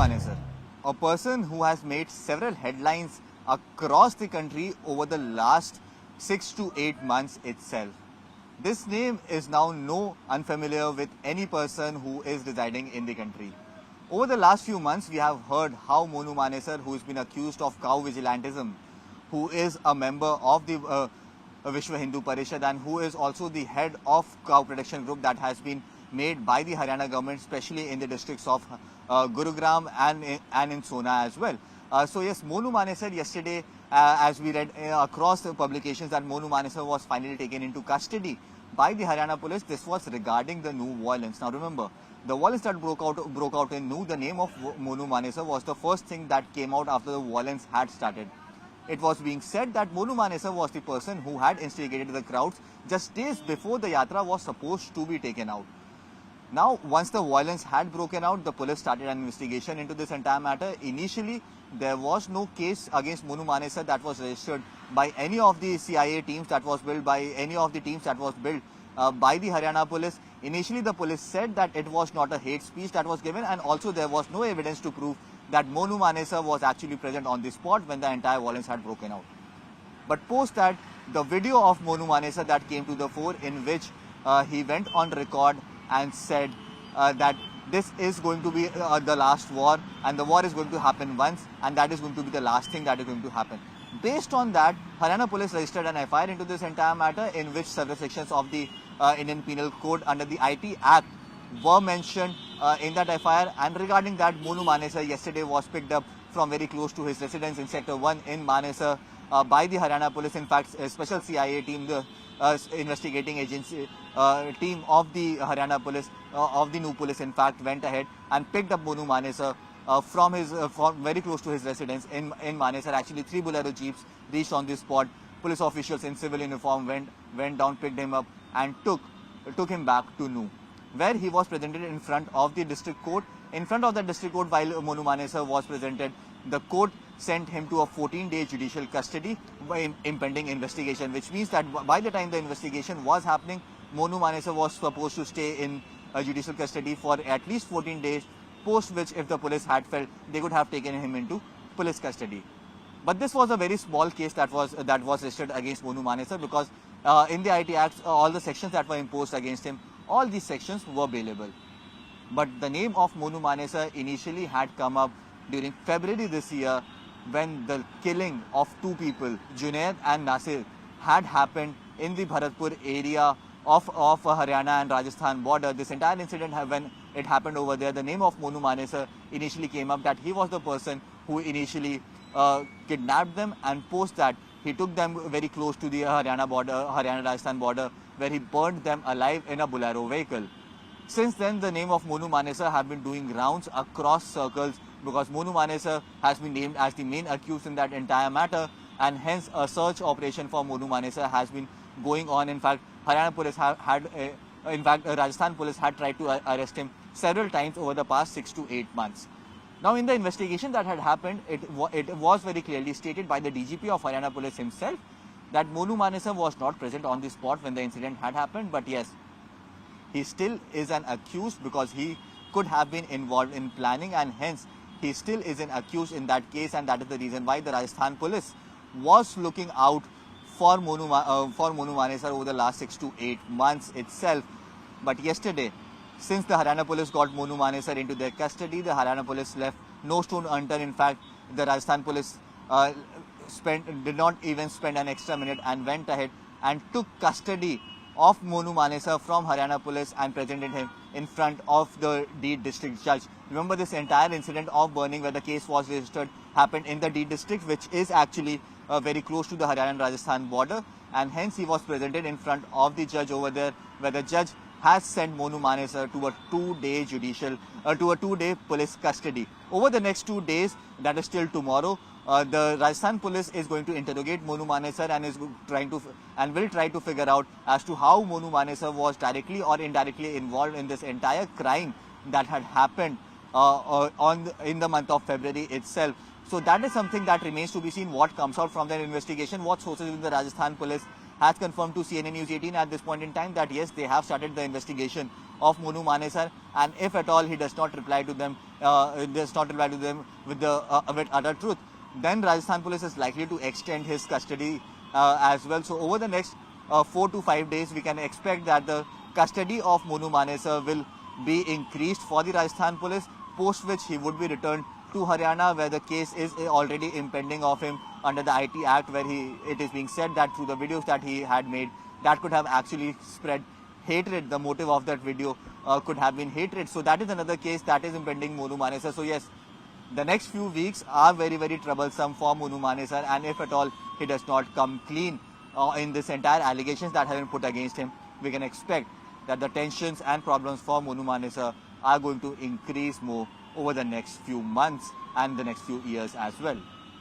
Manesar, a person who has made several headlines across the country over the last 6 to 8 months itself. This name is now no unfamiliar with any person who is residing in the country. Over the last few months, we have heard how Monu Manesar, who has been accused of cow vigilantism, who is a member of the Vishwa Hindu Parishad and who is also the head of cow protection group that has been made by the Haryana government, especially in the districts of Gurugram and in Sona as well. So yes, Monu Manesar yesterday, as we read across the publications, that Monu Manesar was finally taken into custody by the Haryana police. This was regarding the new violence. Now remember, the violence that broke out in Nu, the name of Monu Manesar was the first thing that came out after the violence had started. It was being said that Monu Manesar was the person who had instigated the crowds just days before the yatra was supposed to be taken out. Now, once the violence had broken out, the police started an investigation into this entire matter. Initially, there was no case against Monu Manesar that was registered by any of the CIA teams that was built by any of the teams that was built by the Haryana police. Initially, the police said that it was not a hate speech that was given, and also there was no evidence to prove that Monu Manesar was actually present on the spot when the entire violence had broken out. But post that, the video of Monu Manesar that came to the fore, in which he went on record and said that this is going to be the last war, and the war is going to happen once, and that is going to be the last thing that is going to happen. Based on that, Haryana police registered an FIR into this entire matter, in which several sections of the Indian Penal Code under the IT Act were mentioned in that FIR. And regarding that, Monu Manesar yesterday was picked up from very close to his residence in Sector 1 in Manesar by the Haryana police. In fact, a special CIA team, the investigating agency team of the Haryana police, of the new police, in fact, went ahead and picked up Monu Manesar from very close to his residence in Manesar. Actually, 3 Bolero jeeps reached on this spot. Police officials in civil uniform went down, picked him up, and took him back to Nu, where he was presented in front of the district court. In front of the district court, while Monu Manesar was presented, the court sent him to a 14-day judicial custody by impending investigation, which means that by the time the investigation was happening, Monu Manesar was supposed to stay in judicial custody for at least 14 days, post which, if the police had felt, they could have taken him into police custody. But this was a very small case that was registered against Monu Manesar, because in the IT Act, all the sections that were imposed against him, all these sections were bailable. But the name of Monu Manesar initially had come up during February this year, when the killing of 2 people, Junaid and Nasir, had happened in the Bharatpur area of Haryana and Rajasthan border. This entire incident, when it happened over there, the name of Monu Manesar initially came up, that he was the person who initially kidnapped them, and post that he took them very close to the Haryana-Rajasthan border, where he burned them alive in a Bolero vehicle. Since then, the name of Monu Manesar have been doing rounds across circles, because Monu Manesar has been named as the main accused in that entire matter, and hence a search operation for Monu Manesar has been going on. In fact, Haryana police Rajasthan police had tried to arrest him several times over the past 6 to 8 months. Now, in the investigation that had happened, it was very clearly stated by the DGP of Haryana police himself that Monu Manesar was not present on the spot when the incident had happened. But yes, he still is an accused, because he could have been involved in planning, and hence he still is an accused in that case, and that is the reason why the Rajasthan police was looking out for Monu Manesar over the last 6 to 8 months itself. But yesterday, since the Haryana police got Monu Manesar into their custody, the Haryana police left no stone unturned. In fact, the Rajasthan police did not even spend an extra minute, and went ahead and took custody of Monu Manesar from Haryana police and presented him in front of the Deed district judge. Remember, this entire incident of burning, where the case was registered, happened in the Deed district, which is actually very close to the Haryana and Rajasthan border, and hence he was presented in front of the judge over there, where the judge has sent Monu Manesar to a 2-day police custody. Over the next 2 days, that is till tomorrow, the Rajasthan police is going to interrogate Monu Manesar, and will try to figure out as to how Monu Manesar was directly or indirectly involved in this entire crime that had happened in the month of February itself. So that is something that remains to be seen, what comes out from their investigation. What sources in the Rajasthan police has confirmed to CNN News 18 at this point in time that yes, they have started the investigation of Monu Manesar, and if at all he does not reply to them, with utter truth, then Rajasthan police is likely to extend his custody as well. So over the next 4 to 5 days, we can expect that the custody of Monu Manesar will be increased for the Rajasthan police, post which he would be returned to Haryana, where the case is already impending of him under the IT Act, where it is being said that through the videos that he had made, that could have actually spread hatred. The motive of that video could have been hatred. So that is another case that is impending Monu Manesar. So yes, the next few weeks are very, very troublesome for Monu Manesar, and if at all he does not come clean in this entire allegations that have been put against him, we can expect that the tensions and problems for Monu Manesar are going to increase more over the next few months and the next few years as well.